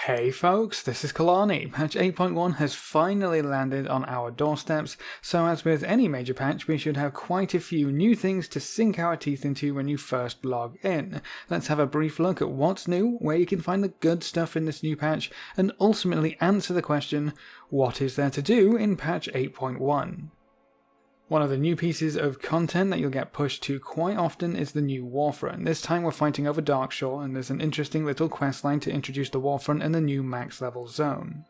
Hey folks, this is Kelani. Patch 8.1 has finally landed on our doorsteps, so as with any major patch, we should have quite a few new things to sink our teeth into when you first log in. Let's have a brief look at what's new, where you can find the good stuff in this new patch, and ultimately answer the question, what is there to do in patch 8.1? One of the new pieces of content that you'll get pushed to quite often is the new Warfarin. This time we're fighting over Darkshore, and there's an interesting little questline to introduce the Warfarin and the new max level zone.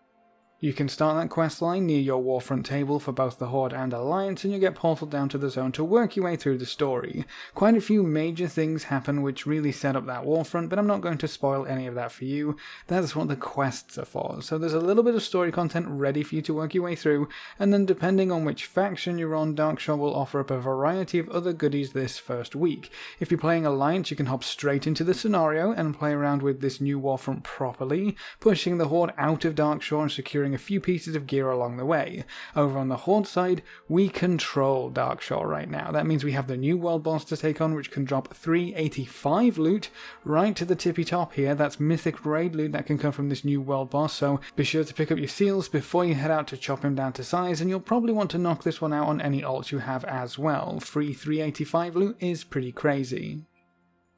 You can start that questline near your Warfront table for both the Horde and Alliance, and you get portaled down to the zone to work your way through the story. Quite a few major things happen which really set up that Warfront, but I'm not going to spoil any of that for you. That's what the quests are for. So there's a little bit of story content ready for you to work your way through, and then depending on which faction you're on, Darkshore will offer up a variety of other goodies this first week. If you're playing Alliance, you can hop straight into the scenario and play around with this new Warfront properly, pushing the Horde out of Darkshore and securing a few pieces of gear along the way. Over on the Horde side, we control Darkshore right now. That means we have the new world boss to take on, which can drop 385 loot right to the tippy top here. That's Mythic raid loot that can come from this new world boss, so be sure to pick up your seals before you head out to chop him down to size, and you'll probably want to knock this one out on any ults you have as well. Free 385 loot is pretty crazy.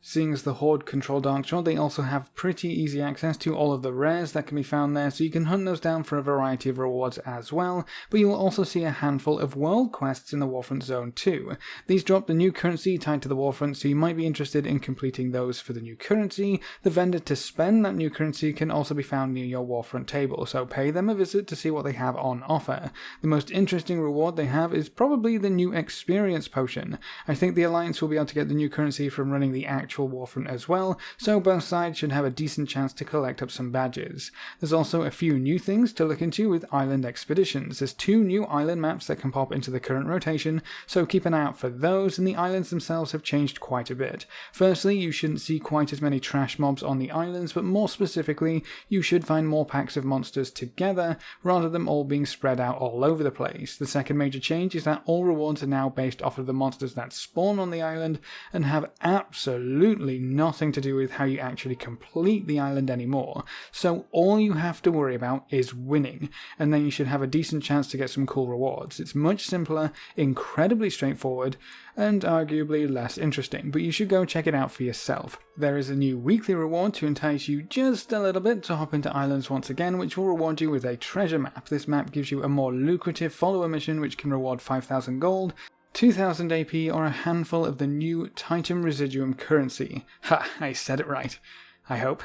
Seeing as the Horde control Darkshore, they also have pretty easy access to all of the rares that can be found there, so you can hunt those down for a variety of rewards as well, but you will also see a handful of world quests in the Warfront zone too. These drop the new currency tied to the Warfront, so you might be interested in completing those for the new currency. The vendor to spend that new currency can also be found near your Warfront table, so pay them a visit to see what they have on offer. The most interesting reward they have is probably the new experience potion. I think the Alliance will be able to get the new currency from running the actual Warfront as well, so both sides should have a decent chance to collect up some badges. There's also a few new things to look into with island expeditions. There's 2 new island maps that can pop into the current rotation, so keep an eye out for those, and the islands themselves have changed quite a bit. Firstly, you shouldn't see quite as many trash mobs on the islands, but more specifically, you should find more packs of monsters together, rather than all being spread out all over the place. The second major change is that all rewards are now based off of the monsters that spawn on the island, and have absolutely nothing to do with how you actually complete the island anymore. So all you have to worry about is winning, and then you should have a decent chance to get some cool rewards. It's much simpler, incredibly straightforward, and arguably less interesting, but you should go check it out for yourself. There is a new weekly reward to entice you just a little bit to hop into islands once again, which will reward you with a treasure map. This map gives you a more lucrative follower mission which can reward 5,000 gold, 2,000 AP, or a handful of the new Titan Residuum currency. Ha, I said it right. I hope.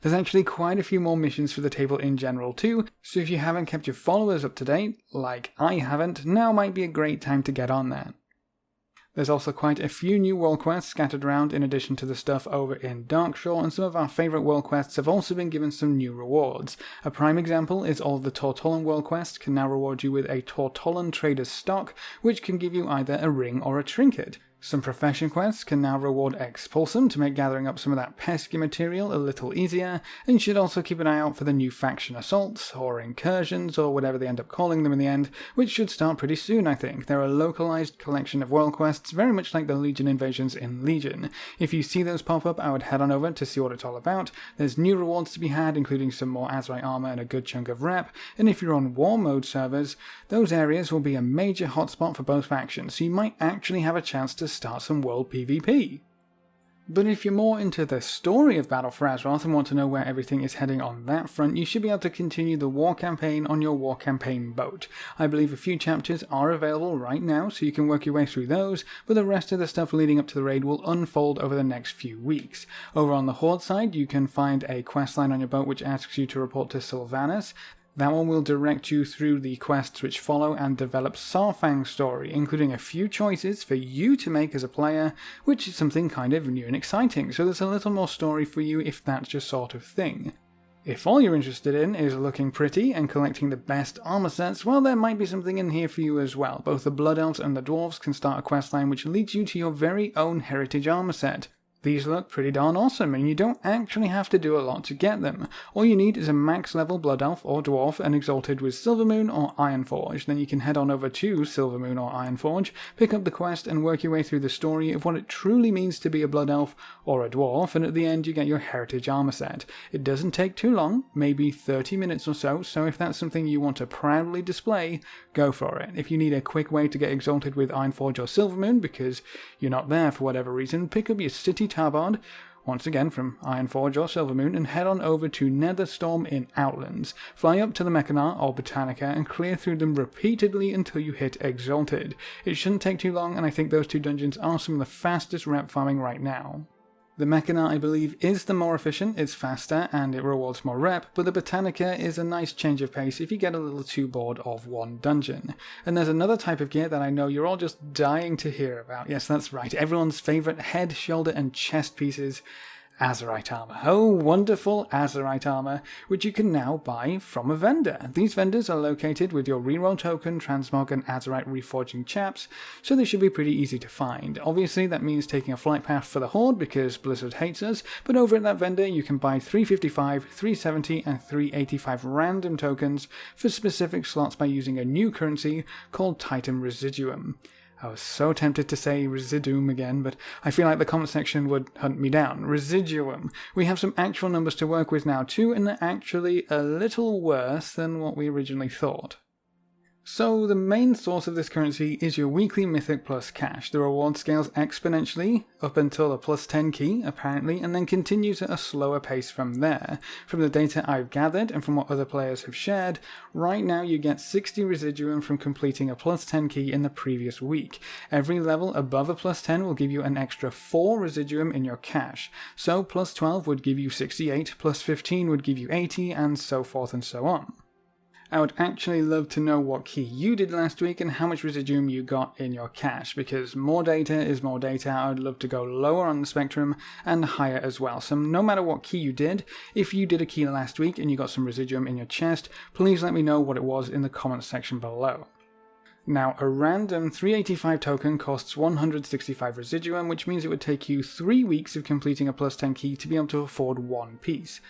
There's actually quite a few more missions for the table in general too, so if you haven't kept your followers up to date, like I haven't, now might be a great time to get on that. There's also quite a few new world quests scattered around in addition to the stuff over in Darkshore, and some of our favourite world quests have also been given some new rewards. A prime example is all of the Tortollan world quests can now reward you with a Tortollan trader's stock, which can give you either a ring or a trinket. Some profession quests can now reward Expulsum to make gathering up some of that pesky material a little easier, and you should also keep an eye out for the new faction assaults, or incursions, or whatever they end up calling them in the end, which should start pretty soon I think. They're a localized collection of world quests, very much like the Legion invasions in Legion. If you see those pop up, I would head on over to see what it's all about. There's new rewards to be had, including some more Azurite Armor and a good chunk of rep, and if you're on War Mode servers, those areas will be a major hotspot for both factions, so you might actually have a chance to start some world PvP. But if you're more into the story of Battle for Azeroth and want to know where everything is heading on that front, you should be able to continue the war campaign on your war campaign boat. I believe a few chapters are available right now, so you can work your way through those, but the rest of the stuff leading up to the raid will unfold over the next few weeks. Over on the Horde side, you can find a questline on your boat which asks you to report to Sylvanas. That one will direct you through the quests which follow and develop Saurfang's story, including a few choices for you to make as a player, which is something kind of new and exciting, so there's a little more story for you if that's your sort of thing. If all you're interested in is looking pretty and collecting the best armor sets, well, there might be something in here for you as well. Both the Blood Elves and the Dwarves can start a questline which leads you to your very own heritage armor set. These look pretty darn awesome, and you don't actually have to do a lot to get them. All you need is a max level Blood Elf or Dwarf and Exalted with Silvermoon or Ironforge. Then you can head on over to Silvermoon or Ironforge, pick up the quest and work your way through the story of what it truly means to be a Blood Elf or a Dwarf, and at the end you get your Heritage Armor set. It doesn't take too long, maybe 30 minutes or so, so if that's something you want to proudly display, go for it. If you need a quick way to get Exalted with Ironforge or Silvermoon because you're not there for whatever reason, pick up your City Tarbard, once again from Ironforge or Silvermoon, and head on over to Netherstorm in Outlands. Fly up to the Mechanar or Botanica and clear through them repeatedly until you hit Exalted. It shouldn't take too long, and I think those two dungeons are some of the fastest rep farming right now. The Mechanar, I believe, is the more efficient, it's faster, and it rewards more rep, but the Botanica is a nice change of pace if you get a little too bored of one dungeon. And there's another type of gear that I know you're all just dying to hear about. Yes, that's right, everyone's favourite head, shoulder, and chest pieces, Azurite Armor. Oh, wonderful Azurite Armor, which you can now buy from a vendor. These vendors are located with your reroll token, transmog, and Azurite reforging chaps, so they should be pretty easy to find. Obviously, that means taking a flight path for the Horde because Blizzard hates us, but over at that vendor you can buy 355, 370, and 385 random tokens for specific slots by using a new currency called Titan Residuum. I was so tempted to say resi-DOOM again, but I feel like the comment section would hunt me down. Residuum. We have some actual numbers to work with now too, and they're actually a little worse than what we originally thought. So the main source of this currency is your weekly Mythic plus cash. The reward scales exponentially up until a plus 10 key, apparently, and then continues at a slower pace from there. From the data I've gathered and from what other players have shared, right now you get 60 residuum from completing a plus 10 key in the previous week. Every level above a plus 10 will give you an extra 4 residuum in your cash. So plus 12 would give you 68, plus 15 would give you 80, and so forth and so on. I would actually love to know what key you did last week and how much residuum you got in your cash, because more data is more data. I would love to go lower on the spectrum and higher as well. So no matter what key you did, if you did a key last week and you got some residuum in your chest, please let me know what it was in the comments section below. Now, a random 385 token costs 165 residuum, which means it would take you 3 weeks of completing a plus 10 key to be able to afford one piece.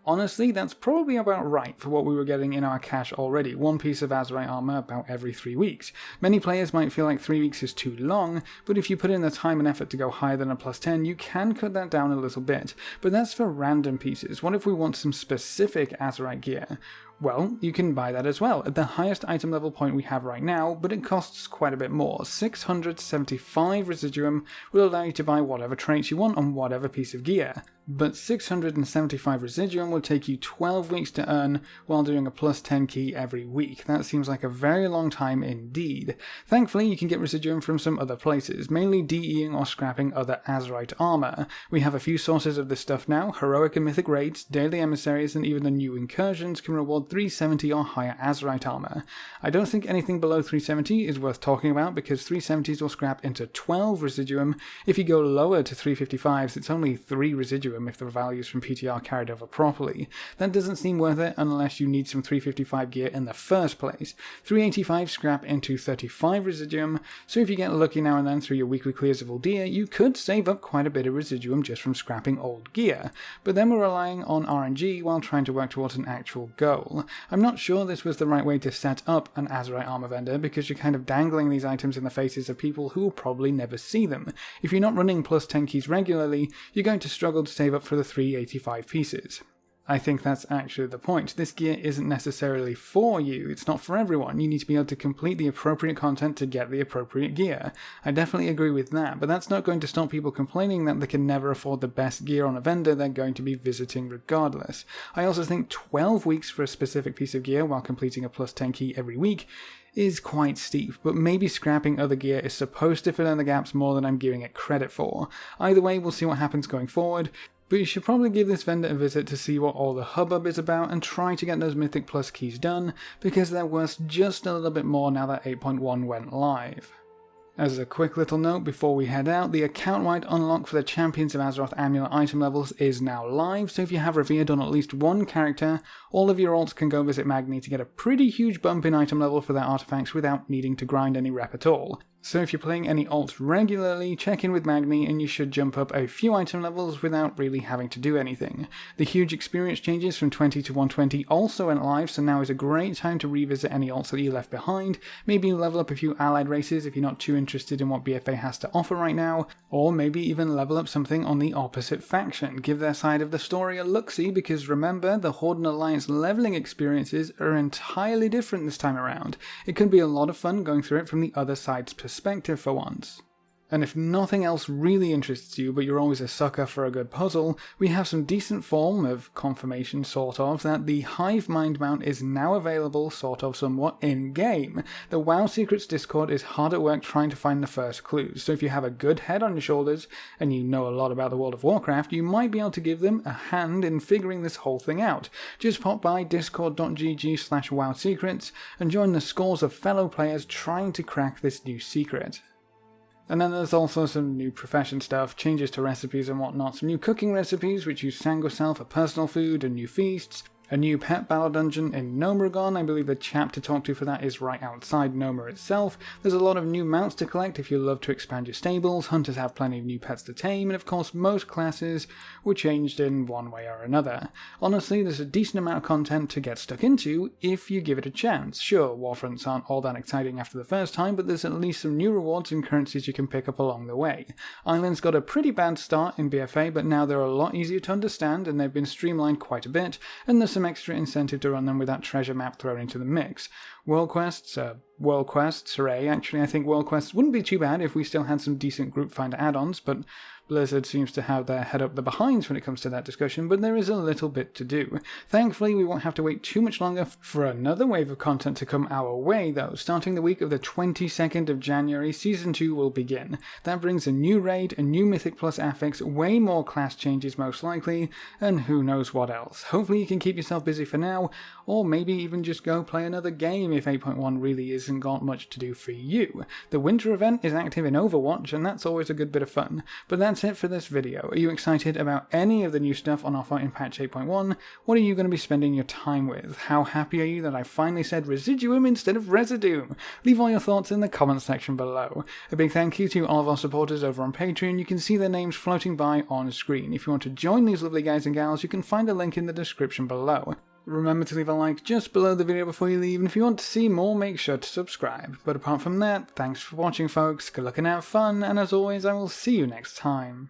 Honestly, that's probably about right for what we were getting in our cash already, one piece of Azurite Armor about every 3 weeks. Many players might feel like 3 weeks is too long, but if you put in the time and effort to go higher than a plus 10, you can cut that down a little bit. But that's for random pieces. What if we want some specific Azurite gear? Well, you can buy that as well, at the highest item level point we have right now, but it costs quite a bit more. 675 residuum will allow you to buy whatever traits you want on whatever piece of gear. But 675 residuum will take you 12 weeks to earn while doing a plus 10 key every week. That seems like a very long time indeed. Thankfully, you can get residuum from some other places, mainly DEing or scrapping other Azurite armor. We have a few sources of this stuff now. Heroic and Mythic raids, daily emissaries, and even the new incursions can reward 370 or higher Azurite armor. I don't think anything below 370 is worth talking about because 370s will scrap into 12 residuum. If you go lower to 355s, it's only 3 residuum if the values from PTR carried over properly. That doesn't seem worth it unless you need some 355 gear in the first place. 385 scrap into 35 residuum, so if you get lucky now and then through your weekly clears of Uldir, you could save up quite a bit of residuum just from scrapping old gear. But then we're relying on RNG while trying to work towards an actual goal. I'm not sure this was the right way to set up an Azurite armor vendor because you're kind of dangling these items in the faces of people who will probably never see them. If you're not running plus 10 keys regularly, you're going to struggle to save up for the 385 pieces. I think that's actually the point. This gear isn't necessarily for you, it's not for everyone. You need to be able to complete the appropriate content to get the appropriate gear. I definitely agree with that, but that's not going to stop people complaining that they can never afford the best gear on a vendor they're going to be visiting regardless. I also think 12 weeks for a specific piece of gear while completing a plus 10 key every week is quite steep, but maybe scrapping other gear is supposed to fill in the gaps more than I'm giving it credit for. Either way, we'll see what happens going forward. But you should probably give this vendor a visit to see what all the hubbub is about and try to get those Mythic Plus keys done, because they're worth just a little bit more now that 8.1 went live. As a quick little note before we head out, the account-wide unlock for the Champions of Azeroth Amulet item levels is now live, so if you have Revered on at least one character, all of your alts can go visit Magni to get a pretty huge bump in item level for their artifacts without needing to grind any rep at all. So if you're playing any alts regularly, check in with Magni and you should jump up a few item levels without really having to do anything. The huge experience changes from 20 to 120 also went live, so now is a great time to revisit any alts that you left behind, maybe level up a few allied races if you're not too interested in what BfA has to offer right now, or maybe even level up something on the opposite faction. Give their side of the story a look-see, because remember, the Horde and Alliance leveling experiences are entirely different this time around. It can be a lot of fun going through it from the other side's perspective for once. And if nothing else really interests you, but you're always a sucker for a good puzzle, we have some decent form of confirmation, sort of, that the Hive mind mount is now available, sort of, somewhat, in-game. The WoW Secrets Discord is hard at work trying to find the first clues, so if you have a good head on your shoulders, and you know a lot about the World of Warcraft, you might be able to give them a hand in figuring this whole thing out. Just pop by discord.gg/wowsecrets and join the scores of fellow players trying to crack this new secret. And then there's also some new profession stuff, changes to recipes and whatnot, some new cooking recipes which use Sangocell for personal food and new feasts, a new pet battle dungeon in Gnomeregon. I believe the chap to talk to for that is right outside Gnomer itself. There's a lot of new mounts to collect if you love to expand your stables, hunters have plenty of new pets to tame, and of course most classes were changed in one way or another. Honestly, there's a decent amount of content to get stuck into if you give it a chance. Sure, Warfarins aren't all that exciting after the first time, but there's at least some new rewards and currencies you can pick up along the way. Islands got a pretty bad start in BfA, but now they're a lot easier to understand and they've been streamlined quite a bit, and there's some extra incentive to run them with that treasure map thrown into the mix. World quests, hooray. Actually, I think world quests wouldn't be too bad if we still had some decent group finder add-ons, but Blizzard seems to have their head up the behinds when it comes to that discussion, but there is a little bit to do. Thankfully, we won't have to wait too much longer for another wave of content to come our way, though. Starting the week of the 22nd of January, Season 2 will begin. That brings a new raid, a new Mythic Plus affix, way more class changes most likely, and who knows what else. Hopefully you can keep yourself busy for now, or maybe even just go play another game if 8.1 really isn't got much to do for you. The winter event is active in Overwatch, and that's always a good bit of fun. But that's it for this video. Are you excited about any of the new stuff on offer in patch 8.1? What are you going to be spending your time with? How happy are you that I finally said resi-DOOM instead of resi-DOOM? Leave all your thoughts in the comments section below. A big thank you to all of our supporters over on Patreon. You can see their names floating by on screen. If you want to join these lovely guys and gals, you can find a link in the description below. Remember to leave a like just below the video before you leave, and if you want to see more, make sure to subscribe. But apart from that, thanks for watching folks, good luck and have fun, and as always, I will see you next time.